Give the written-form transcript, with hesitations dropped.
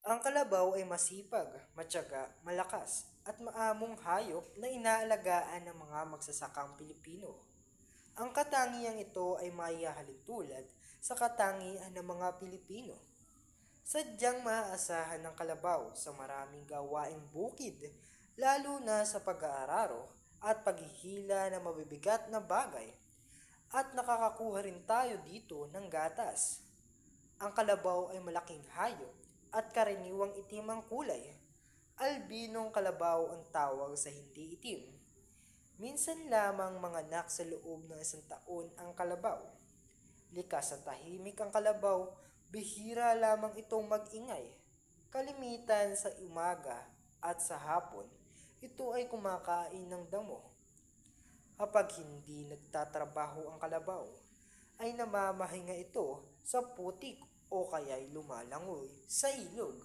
Ang kalabaw ay masipag, matyaga, malakas, at maamong hayop na inaalagaan ng mga magsasakang Pilipino. Ang katangiang ito ay maihahalin tulad sa katangian ng mga Pilipino. Sadyang maaasahan ng kalabaw sa maraming gawaing bukid, lalo na sa pag-aararo at paghihila ng mabibigat na bagay. At nakakakuha rin tayo dito ng gatas. Ang kalabaw ay malaking hayop at karaniwang itim ang kulay. Albinong kalabaw ang tawag sa hindi itim. Minsan lamang manganak sa loob ng 1 taon ang kalabaw. Likas at tahimik ang kalabaw, bihira lamang itong mag-ingay. Kalimitan sa umaga at sa hapon, ito ay kumakain ng damo. Kapag hindi nagtatrabaho ang kalabaw, ay namamahinga ito sa putik o kaya'y lumalangoy sa ilog.